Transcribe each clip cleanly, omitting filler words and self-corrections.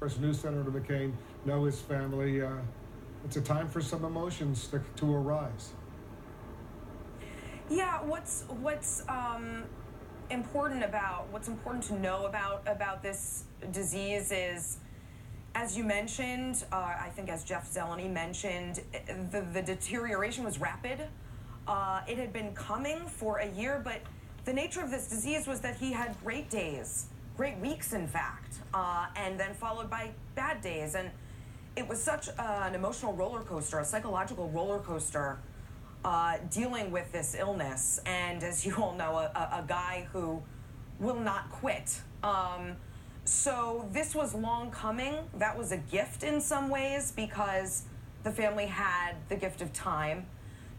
course, knew Senator McCain, know his family. It's a time for some emotions to arise. Yeah, what's important to know about this disease is, as you mentioned, I think as Jeff Zeleny mentioned, the deterioration was rapid. It had been coming for a year, but the nature of this disease was that he had great days, great weeks, in fact, and then followed by bad days. And it was such an emotional roller coaster, a psychological roller coaster, dealing with this illness. And as you all know, a guy who will not quit. So this was long coming. That was a gift in some ways, because the family had the gift of time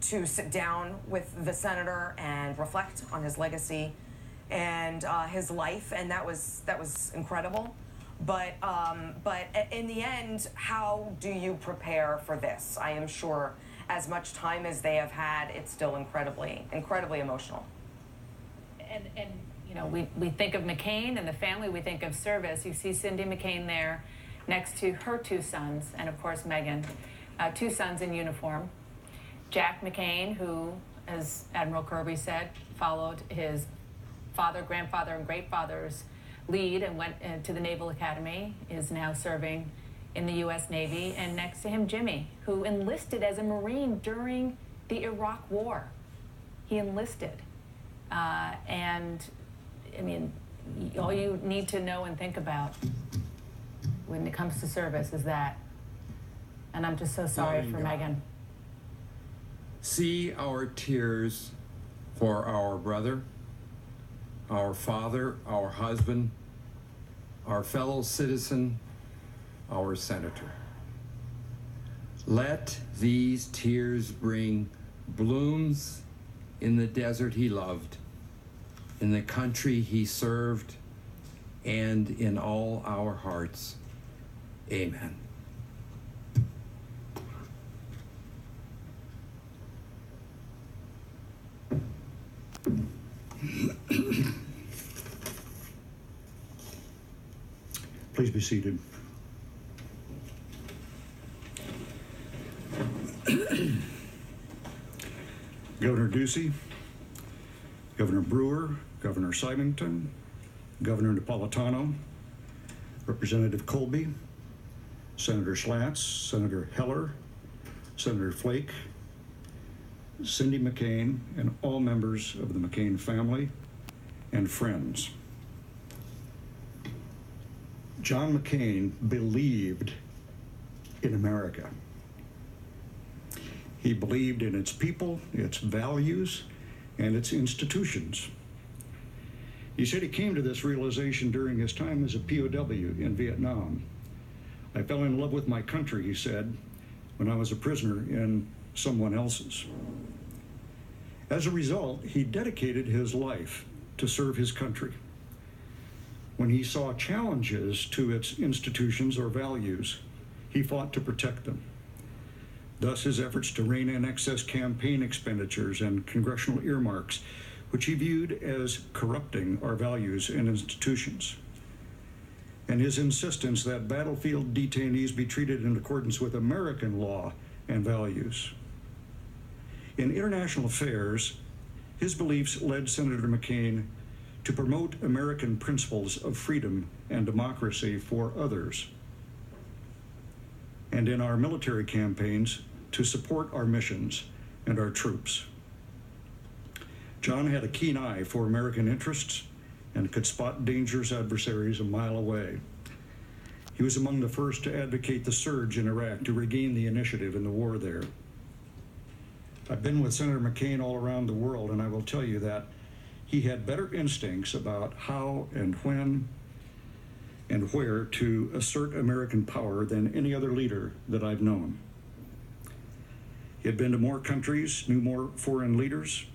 to sit down with the senator and reflect on his legacy and his life, and that was incredible. But in the end, how do you prepare for this? I am sure as much time as they have had, it's still incredibly emotional. And you know, we think of McCain and the family, we think of service. You see Cindy McCain there next to her two sons, and of course Meghan, two sons in uniform. Jack McCain, who, as Admiral Kirby said, followed his father, grandfather, and great-father's lead and went to the Naval Academy, is now serving in the U.S. Navy. And next to him, Jimmy, who enlisted as a Marine during the Iraq War. He enlisted. And, I mean, all you need to know and think about when it comes to service is that. And I'm just so sorry for Meghan. See our tears for our brother, our father, our husband, our fellow citizen, our senator. Let these tears bring blooms in the desert he loved, in the country he served, and in all our hearts. Amen. Please be seated. Governor Ducey, Governor Brewer, Governor Symington, Governor Napolitano, Representative Colby, Senator Slatz, Senator Heller, Senator Flake, Cindy McCain, and all members of the McCain family and friends. John McCain believed in America. He believed in its people, its values, and its institutions. He said he came to this realization during his time as a POW in Vietnam. I fell in love with my country, he said, when I was a prisoner in someone else's. As a result, he dedicated his life to serve his country. When he saw challenges to its institutions or values, he fought to protect them. Thus, his efforts to rein in excess campaign expenditures and congressional earmarks, which he viewed as corrupting our values and institutions. And his insistence that battlefield detainees be treated in accordance with American law and values. In international affairs, his beliefs led Senator McCain to promote American principles of freedom and democracy for others. And in our military campaigns, to support our missions and our troops. John had a keen eye for American interests and could spot dangerous adversaries a mile away. He was among the first to advocate the surge in Iraq to regain the initiative in the war there. I've been with Senator McCain all around the world, and I will tell you that he had better instincts about how and when and where to assert American power than any other leader that I've known. He had been to more countries, knew more foreign leaders,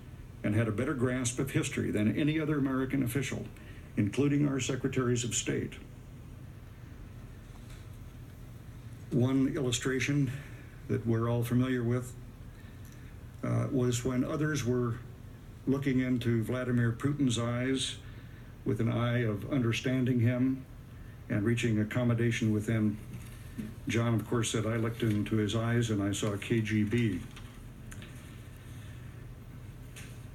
and had a better grasp of history than any other American official, including our secretaries of state. One illustration that we're all familiar with was when others were looking into Vladimir Putin's eyes with an eye of understanding him and reaching accommodation with them. John, of course, said, I looked into his eyes and I saw KGB.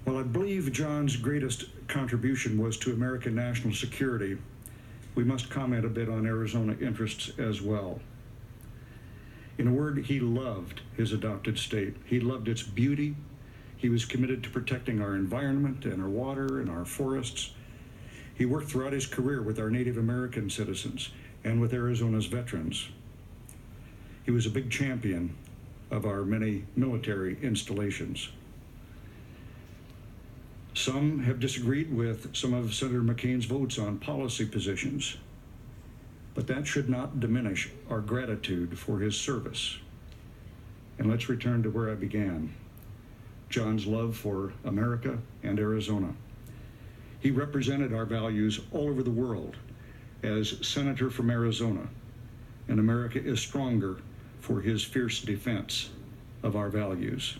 Well, I believe John's greatest contribution was to American national security. We must comment a bit on Arizona interests as well. In a word, he loved his adopted state. He loved its beauty. He was committed to protecting our environment and our water and our forests. He worked throughout his career with our Native American citizens and with Arizona's veterans. He was a big champion of our many military installations. Some have disagreed with some of Senator McCain's votes on policy positions, but that should not diminish our gratitude for his service. And let's return to where I began. John's love for America and Arizona. He represented our values all over the world as Senator from Arizona, and America is stronger for his fierce defense of our values.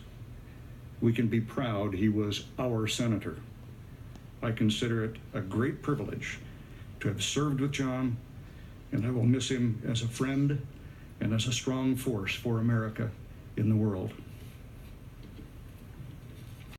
We can be proud he was our senator. I consider it a great privilege to have served with John, and I will miss him as a friend and as a strong force for America in the world.